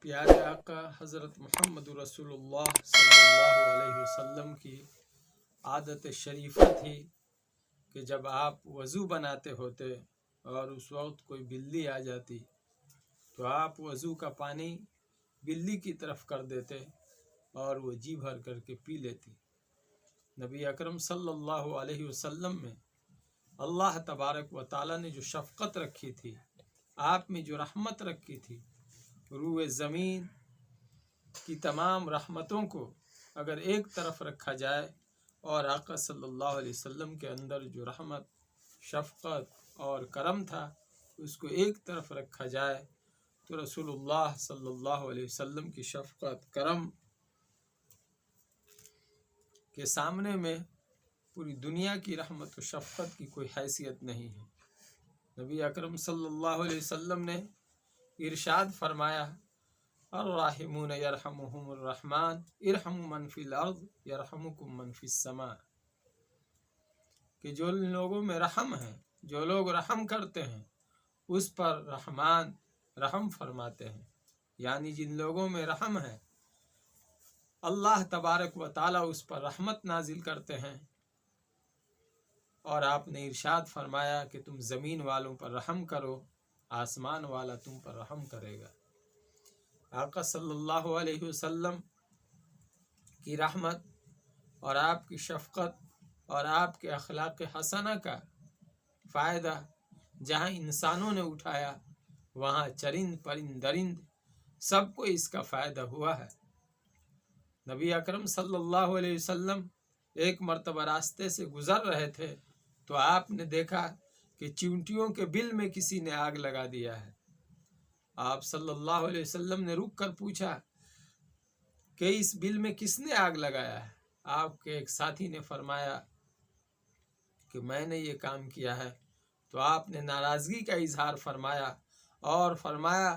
پیارے آقا حضرت محمد رسول اللہ صلی اللہ علیہ وسلم کی عادت شریفہ تھی کہ جب آپ وضو بناتے ہوتے اور اس وقت کوئی بلی آ جاتی تو آپ وضو کا پانی بلی کی طرف کر دیتے اور وہ جی بھر کر کے پی لیتی۔ نبی اکرم صلی اللہ علیہ وسلم میں اللہ تبارک و تعالیٰ نے جو شفقت رکھی تھی، آپ میں جو رحمت رکھی تھی، روئے زمین کی تمام رحمتوں کو اگر ایک طرف رکھا جائے اور آقا صلی اللہ علیہ وسلم کے اندر جو رحمت، شفقت اور کرم تھا اس کو ایک طرف رکھا جائے تو رسول اللہ صلی اللہ علیہ وسلم کی شفقت، کرم کے سامنے میں پوری دنیا کی رحمت و شفقت کی کوئی حیثیت نہیں ہے۔ نبی اکرم صلی اللہ علیہ وسلم نے ارشاد فرمایا، الراحمون یرحمہم الرحمن ارحموا من فی الارض یرحمکم من فی السماء، کہ جو لوگوں میں رحم ہے، جو لوگ رحم کرتے ہیں اس پر رحمان رحم فرماتے ہیں، یعنی جن لوگوں میں رحم ہے اللہ تبارک و تعالیٰ اس پر رحمت نازل کرتے ہیں۔ اور آپ نے ارشاد فرمایا کہ تم زمین والوں پر رحم کرو، آسمان والا تم پر رحم کرے گا۔ آقا صلی اللہ علیہ وسلم کی رحمت اور آپ کی شفقت اور آپ کے اخلاق حسنہ کا فائدہ جہاں انسانوں نے اٹھایا وہاں چرند پرند درند سب کو اس کا فائدہ ہوا ہے۔ نبی اکرم صلی اللہ علیہ وسلم ایک مرتبہ راستے سے گزر رہے تھے تو آپ نے دیکھا کہ چیونٹیوں کے بل میں کسی نے آگ لگا دیا ہے۔ آپ صلی اللہ علیہ وسلم نے رک کر پوچھا کہ اس بل میں کس نے آگ لگایا ہے؟ آپ کے ایک ساتھی نے فرمایا کہ میں نے یہ کام کیا ہے۔ تو آپ نے ناراضگی کا اظہار فرمایا اور فرمایا،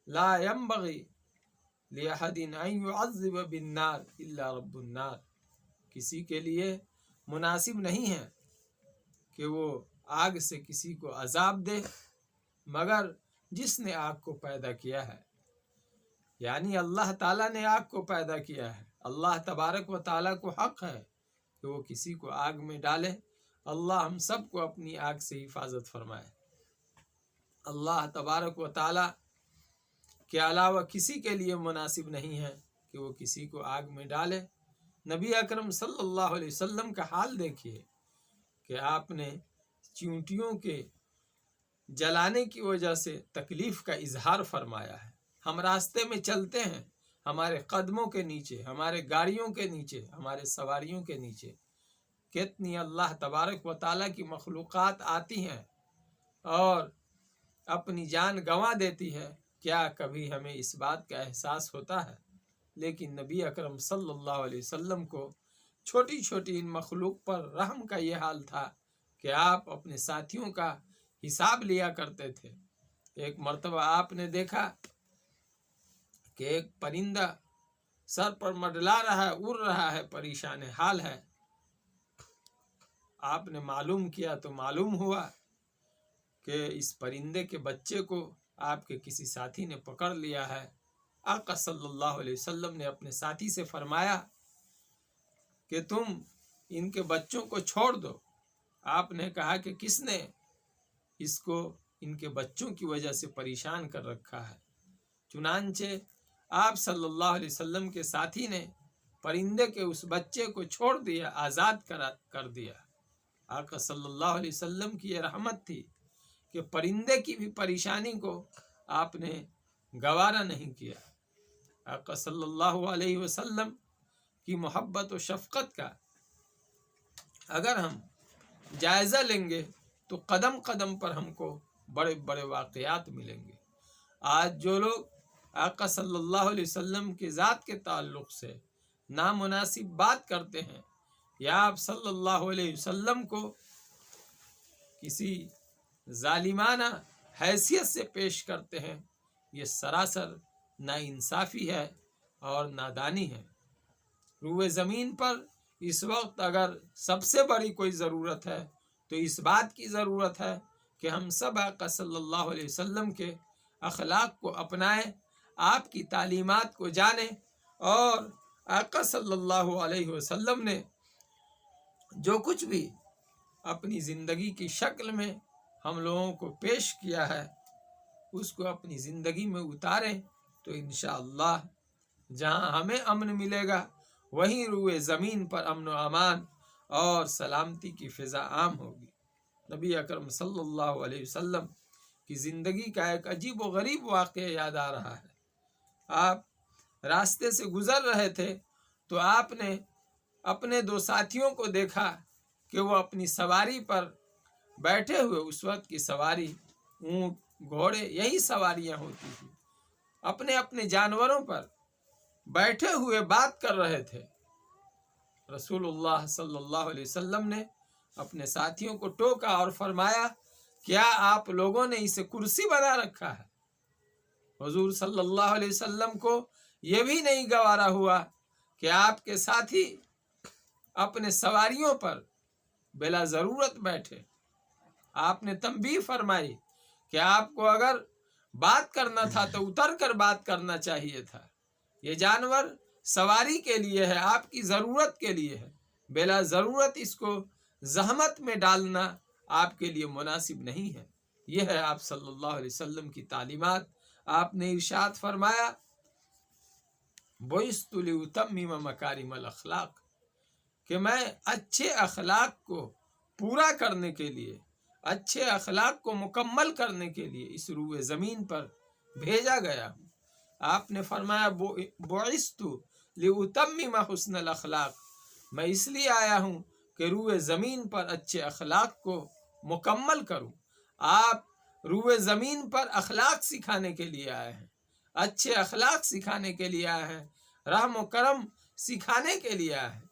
لا ينبغي لأحد ان يعذب بالنار الا رب النار، کسی کے لیے مناسب نہیں ہے کہ وہ آگ سے کسی کو عذاب دے مگر جس نے آگ کو پیدا کیا ہے، یعنی اللہ تعالیٰ نے آگ کو پیدا کیا ہے۔ اللہ تبارک و تعالیٰ کو حق ہے کہ وہ کسی کو آگ میں ڈالے۔ اللہ ہم سب کو اپنی آگ سے حفاظت فرمائے۔ اللہ تبارک و تعالیٰ کے علاوہ کسی کے لیے مناسب نہیں ہے کہ وہ کسی کو آگ میں ڈالے۔ نبی اکرم صلی اللہ علیہ وسلم کا حال دیکھیے کہ آپ نے چیونٹیوں کے جلانے کی وجہ سے تکلیف کا اظہار فرمایا ہے۔ ہم راستے میں چلتے ہیں، ہمارے قدموں کے نیچے، ہمارے گاڑیوں کے نیچے، ہمارے سواریوں کے نیچے کتنی اللہ تبارک و تعالیٰ کی مخلوقات آتی ہیں اور اپنی جان گنوا دیتی ہے، کیا کبھی ہمیں اس بات کا احساس ہوتا ہے؟ لیکن نبی اکرم صلی اللہ علیہ وسلم کو چھوٹی چھوٹی ان مخلوق پر رحم کا یہ حال تھا کہ آپ اپنے ساتھیوں کا حساب لیا کرتے تھے۔ ایک مرتبہ آپ نے دیکھا کہ ایک پرندہ سر پر منڈلا رہا ہے، اڑ رہا ہے، پریشان حال ہے۔ آپ نے معلوم کیا تو معلوم ہوا کہ اس پرندے کے بچے کو آپ کے کسی ساتھی نے پکڑ لیا ہے۔ آقا صلی اللہ علیہ وسلم نے اپنے ساتھی سے فرمایا کہ تم ان کے بچوں کو چھوڑ دو۔ آپ نے کہا کہ کس نے اس کو ان کے بچوں کی وجہ سے پریشان کر رکھا ہے؟ چنانچہ آپ صلی اللہ علیہ وسلم کے ساتھی نے پرندے کے اس بچے کو چھوڑ دیا، آزاد کر دیا۔ آقا صلی اللہ علیہ وسلم کی یہ رحمت تھی کہ پرندے کی بھی پریشانی کو آپ نے گوارا نہیں کیا۔ آقا صلی اللہ علیہ وسلم کی محبت و شفقت کا اگر ہم جائزہ لیں گے تو قدم قدم پر ہم کو بڑے بڑے واقعات ملیں گے۔ آج جو لوگ آقا صلی اللہ علیہ وسلم کے ذات کے تعلق سے نامناسب بات کرتے ہیں یا آپ صلی اللہ علیہ وسلم کو کسی ظالمانہ حیثیت سے پیش کرتے ہیں، یہ سراسر ناانصافی ہے اور نادانی ہے۔ روئے زمین پر اس وقت اگر سب سے بڑی کوئی ضرورت ہے تو اس بات کی ضرورت ہے کہ ہم سب آقا صلی اللہ علیہ وسلم کے اخلاق کو اپنائیں، آپ کی تعلیمات کو جانیں، اور آقا صلی اللہ علیہ وسلم نے جو کچھ بھی اپنی زندگی کی شکل میں ہم لوگوں کو پیش کیا ہے اس کو اپنی زندگی میں اتاریں، تو انشاءاللہ جہاں ہمیں امن ملے گا وہیں روئے زمین پر امن و امان اور سلامتی کی فضا عام ہوگی۔ نبی اکرم صلی اللہ علیہ وسلم کی زندگی کا ایک عجیب و غریب واقعہ یاد آ رہا ہے۔ آپ راستے سے گزر رہے تھے تو آپ نے اپنے دو ساتھیوں کو دیکھا کہ وہ اپنی سواری پر بیٹھے ہوئے، اس وقت کی سواری اونٹ، گھوڑے یہی سواریاں ہوتی تھی، اپنے اپنے جانوروں پر بیٹھے ہوئے بات کر رہے تھے۔ رسول اللہ صلی اللہ علیہ وسلم نے اپنے ساتھیوں کو ٹوکا اور فرمایا، کیا آپ لوگوں نے اسے کرسی بنا رکھا ہے؟ حضور صلی اللہ علیہ وسلم کو یہ بھی نہیں گوارا ہوا کہ آپ کے ساتھی اپنے سواریوں پر بلا ضرورت بیٹھے۔ آپ نے تنبیہ فرمائی کہ آپ کو اگر بات کرنا تھا تو اتر کر بات کرنا چاہیے تھا، یہ جانور سواری کے لیے ہے، آپ کی ضرورت کے لیے ہے، بلا ضرورت اس کو زحمت میں ڈالنا آپ کے لیے مناسب نہیں ہے۔ یہ ہے آپ صلی اللہ علیہ وسلم کی تعلیمات۔ آپ نے ارشاد فرمایا، بُعِثْتُ لِأُتَمِّمَ مَكَارِمَ الْأَخْلَاقِ، کہ میں اچھے اخلاق کو پورا کرنے کے لیے، اچھے اخلاق کو مکمل کرنے کے لیے اس روئے زمین پر بھیجا گیا ہوں۔ آپ نے فرمایا، بُعِثْتُ لِأُتَمِّمَ حُسْنَ الْأَخْلَاقِ، میں اس لیے آیا ہوں کہ روئے زمین پر اچھے اخلاق کو مکمل کروں۔ آپ روئے زمین پر اخلاق سکھانے کے لیے آئے ہیں، اچھے اخلاق سکھانے کے لیے آئے ہیں، رحم و کرم سکھانے کے لیے آئے ہیں۔